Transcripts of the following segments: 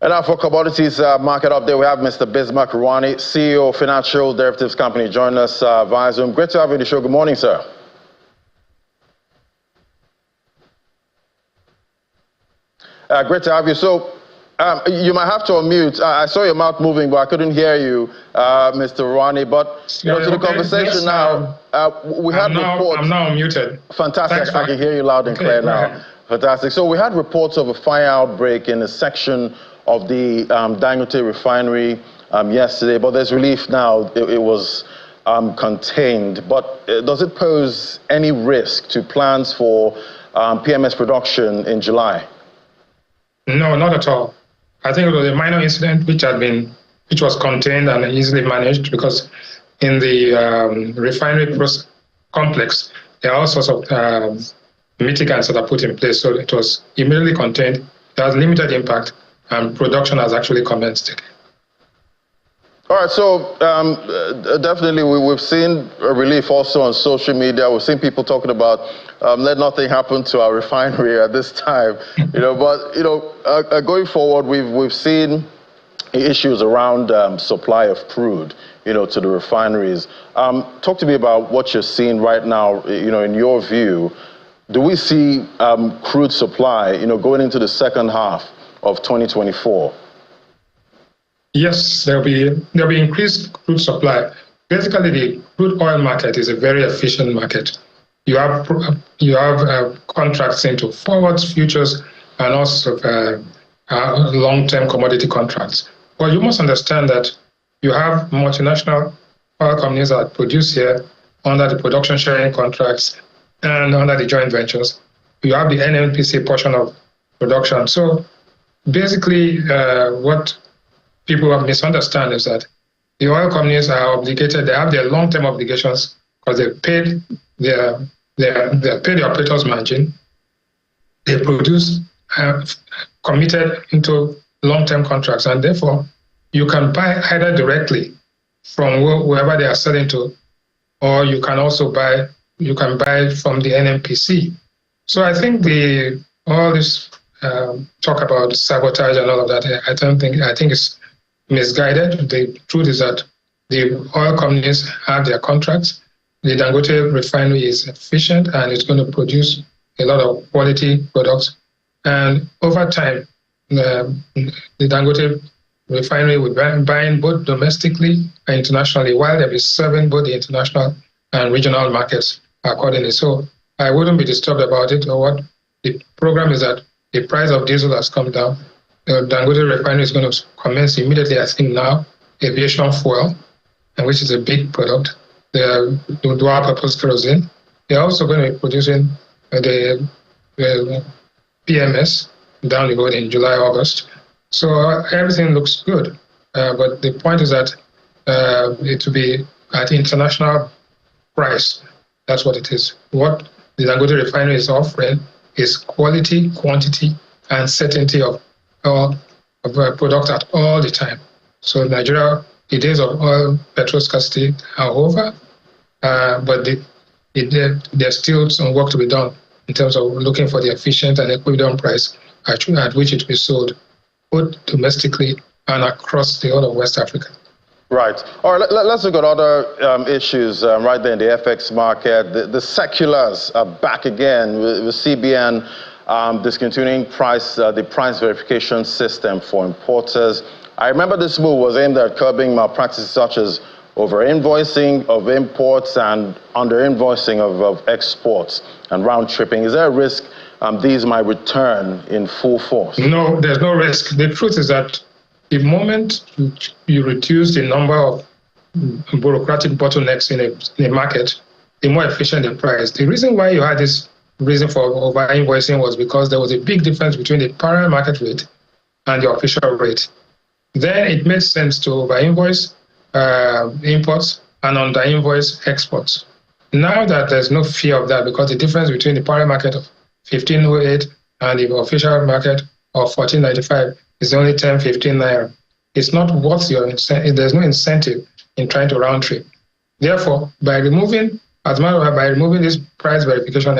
And now for commodities market update, we have Mr. Bismarck Rewane, CEO of Financial Derivatives Company, joining us via Zoom. Great to have you on the show. Good morning, sir. Great to have you. So you might have to unmute. I saw your mouth moving, but I couldn't hear you, Mr. Rewane. But to the conversation now, we had reports. I'm now muted. Fantastic. I can hear you loud and clear now. Fantastic. So we had reports of a fire outbreak in a section of the Dangote Refinery yesterday, but there's relief now. It was contained. But does it pose any risk to plans for PMS production in July? No, not at all. I think it was a minor incident which was contained and easily managed, because in the refinery complex, there are all sorts of mitigants that are put in place. So it was immediately contained. It has limited impact, and production has actually commenced again. All right, so definitely we've seen a relief also on social media. We've seen people talking about let nothing happen to our refinery at this time. But going forward, we've seen issues around supply of crude, to the refineries. Talk to me about what you're seeing right now. In your view, do we see crude supply, going into the second half of 2024? Yes, there'll be increased crude supply. Basically, the crude oil market is a very efficient market. You have contracts into forwards, futures, and also long-term commodity contracts. But you must understand that you have multinational oil companies that produce here under the production sharing contracts and under the joint ventures. You have the NNPC portion of production. So basically, what people misunderstand is that the oil companies are obligated. They have their long-term obligations because they paid the operator's margin. They produce committed into long-term contracts, and therefore you can buy either directly from wherever they are selling to, or you can also buy from the NNPC. So I think all this talk about sabotage and all of that, I think it's misguided. The truth is that the oil companies have their contracts. The Dangote refinery is efficient and it's going to produce a lot of quality products. And over time, the Dangote refinery will be buying both domestically and internationally, while they'll be serving both the international and regional markets accordingly. So I wouldn't be disturbed about it. Or what the program is that the price of diesel has come down. The Dangote refinery is going to commence immediately, I think now, aviation fuel, and which is a big product. The dual-purpose kerosene. They're also going to be producing the PMS down the road in July, August. So everything looks good. But the point is that it will be at international price. That's what it is. What the Dangote refinery is offering is quality, quantity, and certainty of product at all the time. So Nigeria, the days of oil petrol scarcity are over, but there's still some work to be done in terms of looking for the efficient and equivalent price at which it will be sold, both domestically and across the whole of West Africa. Right. All right, let's look at other issues right there in the FX market. The seculars are back again with CBN discontinuing the price verification system for importers. I remember this move was aimed at curbing malpractices such as over-invoicing of imports and under-invoicing of exports and round-tripping. Is there a risk these might return in full force? No, there's no risk. The truth is that the moment you reduce the number of bureaucratic bottlenecks in a market, the more efficient the price. The reason why you had this reason for over-invoicing was because there was a big difference between the parallel market rate and the official rate. Then it made sense to over-invoice imports and under-invoice exports. Now that there's no fear of that, because the difference between the parallel market of 1508 and the official market of 1495 is only 10-15 naira. It's not worth your incentive. There's no incentive in trying to round trip. Therefore, by removing this price verification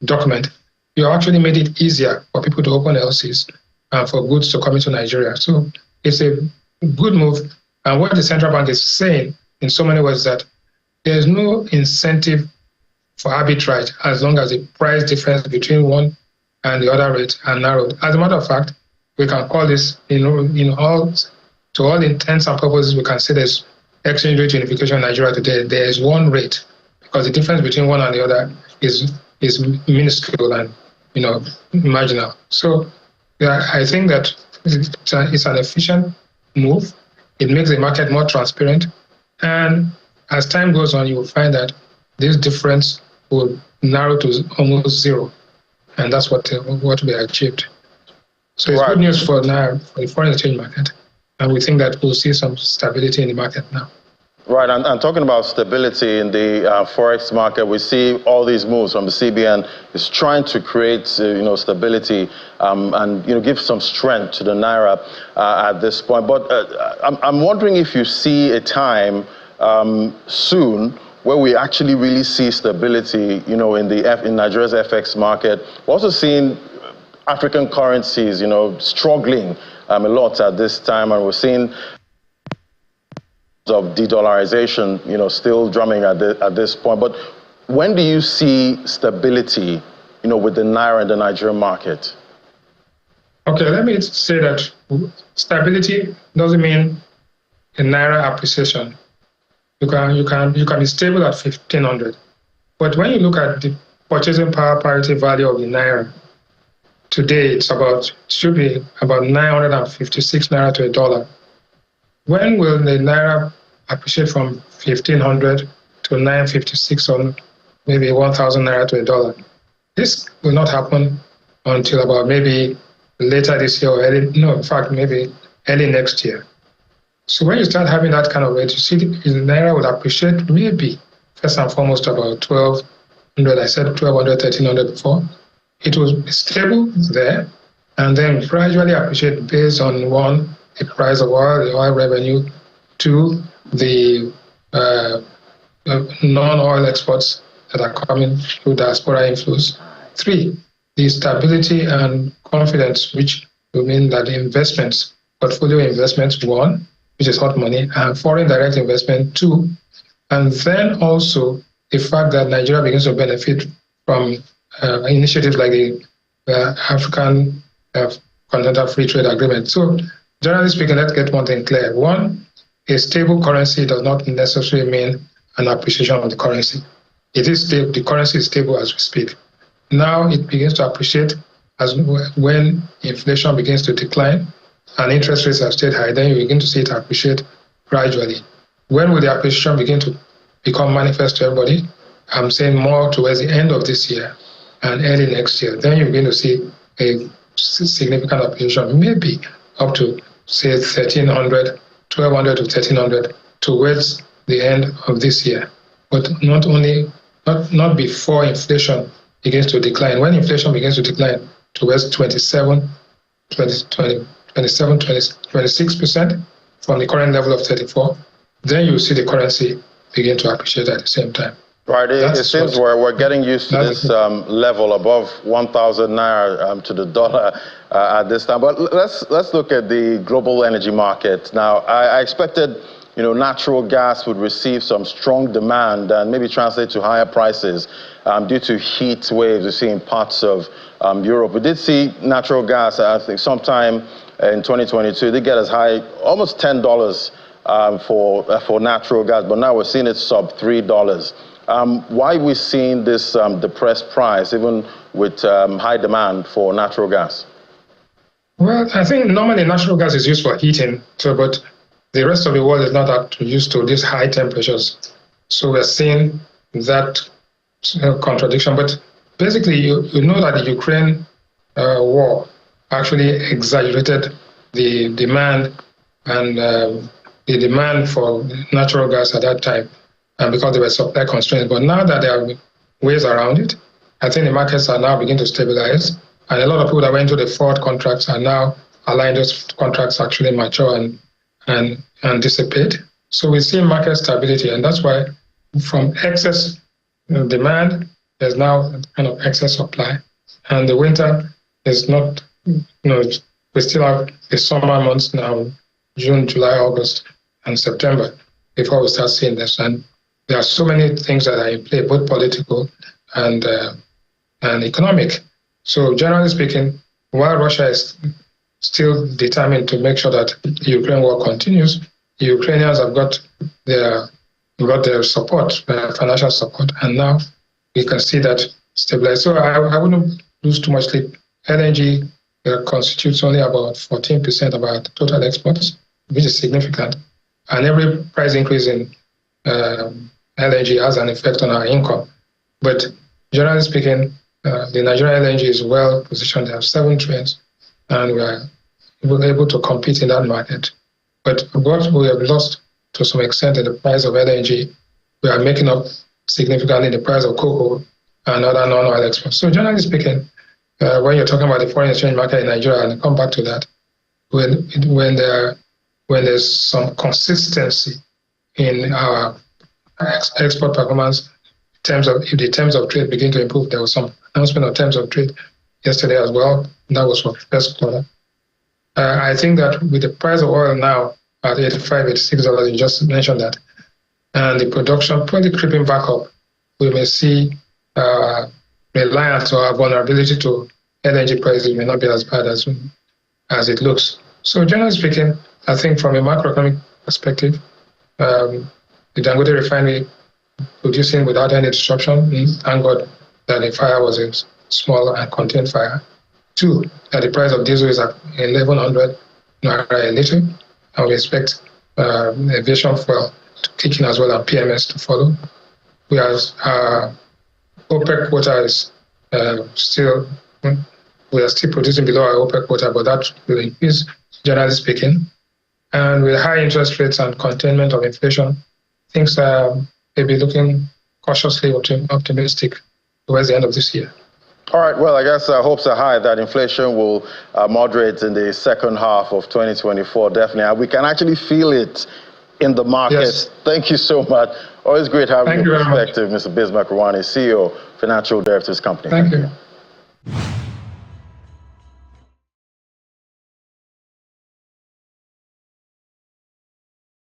document, you actually made it easier for people to open LCs for goods to come into Nigeria. So it's a good move. And what the central bank is saying in so many words is that there's no incentive for arbitrage as long as the price difference between one and the other rate are narrowed. As a matter of fact, we can call this, to all intents and purposes, we can say there's exchange rate unification in Nigeria today. There is one rate because the difference between one and the other is minuscule and marginal. So I think that it's an efficient move. It makes the market more transparent, and as time goes on, you will find that this difference will narrow to almost zero, and that's what we achieved. So it's good news for now for the foreign exchange market, and we think that we'll see some stability in the market now. Right, and talking about stability in the forex market, we see all these moves from the CBN is trying to create, stability and give some strength to the Naira at this point. But I'm wondering if you see a time soon where we actually really see stability, in Nigeria's FX market. We're also seeing African currencies, struggling a lot at this time, and we're seeing of de-dollarization, still drumming at this point. But when do you see stability, with the Naira and the Nigerian market? Okay, let me say that stability doesn't mean a Naira appreciation. You can be stable at 1,500, but when you look at the purchasing power parity value of the Naira today, should be about 956 Naira to a dollar. When will the Naira appreciate from 1,500 to 956 or maybe 1,000 Naira to a dollar? This will not happen until about maybe later this year or maybe early next year. So when you start having that kind of rate, you see the Naira would appreciate maybe first and foremost about 1,200. I said 1,200, 1,300 before. It will be stable there and then gradually appreciate based on the price of oil, the oil revenue, to the non-oil exports that are coming through diaspora inflows. 3, the stability and confidence, which will mean that the investments, portfolio investments, 1, which is hot money, and foreign direct investment, 2, and then also the fact that Nigeria begins to benefit from initiatives like the African Continental Free Trade Agreement. So generally speaking, let's get one thing clear. 1, a stable currency does not necessarily mean an appreciation of the currency. It is stable, the currency is stable as we speak. Now it begins to appreciate when inflation begins to decline and interest rates have stayed high, then you begin to see it appreciate gradually. When will the appreciation begin to become manifest to everybody? I'm saying more towards the end of this year and early next year. Then you begin to see a significant appreciation, maybe up to, say, 1,300, 1,200 to 1,300 towards the end of this year. But not before inflation begins to decline. When inflation begins to decline towards 26% from the current level of 34%, then you see the currency begin to appreciate at the same time. Right, it seems we're getting used to this level above 1,000 Naira to the dollar at this time. But let's look at the global energy market. Now, I expected, natural gas would receive some strong demand and maybe translate to higher prices due to heat waves we see in parts of Europe. We did see natural gas, I think, sometime in 2022. It did get as high, almost $10 for natural gas, but now we're seeing it sub $3. Why are we seeing this depressed price, even with high demand for natural gas? Well, I think normally natural gas is used for heating, but the rest of the world is not used to these high temperatures. So we're seeing that contradiction. But basically, you know that the Ukraine war actually exaggerated the demand and the demand for natural gas at that time, because there were supply constraints. But now that there are ways around it, I think the markets are now beginning to stabilize. And a lot of people that went into the forward contracts are now allowing those contracts actually mature and dissipate. So we see market stability, and that's why from excess demand, there's now kind of excess supply. And the winter is not, we still have the summer months now, June, July, August, and September, before we start seeing this. And there are so many things that are in play, both political and economic. So generally speaking, while Russia is still determined to make sure that the Ukraine war continues, the Ukrainians have got their support, financial support, and now we can see that stabilize. So I wouldn't lose too much sleep. LNG constitutes only about 14% of our total exports, which is significant. And every price increase in LNG has an effect on our income. But generally speaking, the Nigerian LNG is well positioned. They have 7 trains, and we are able to compete in that market. But what we have lost to some extent in the price of LNG, we are making up significantly the price of cocoa and other non-oil exports. So generally speaking, when you're talking about the foreign exchange market in Nigeria, and I come back to that, when there's some consistency in our export performance, if the terms of trade begin to improve, there was some announcement of terms of trade yesterday as well. That was for first quarter. I think that with the price of oil now at $85, $86, you just mentioned that, and the production probably creeping back up, we may see reliance or vulnerability to LNG prices may not be as bad as it looks. So generally speaking, I think from a macroeconomic perspective, the Dangote Refinery producing without any disruption, thank God that the fire was a small and contained fire. 2, that the price of diesel is at 1,100 Naira a liter, and we expect aviation fuel to kick in as well and PMS to follow. Whereas OPEC quota is we are still producing below our OPEC quota, but that will increase, generally speaking. And with high interest rates and containment of inflation, things may be looking cautiously optimistic towards the end of this year. All right, well, I guess hopes are high that inflation will moderate in the second half of 2024, definitely. And we can actually feel it in the markets. Yes. Thank you so much. Always great having your perspective, Mr. Bismarck Rewane, CEO, Financial Derivatives Company. Thank you.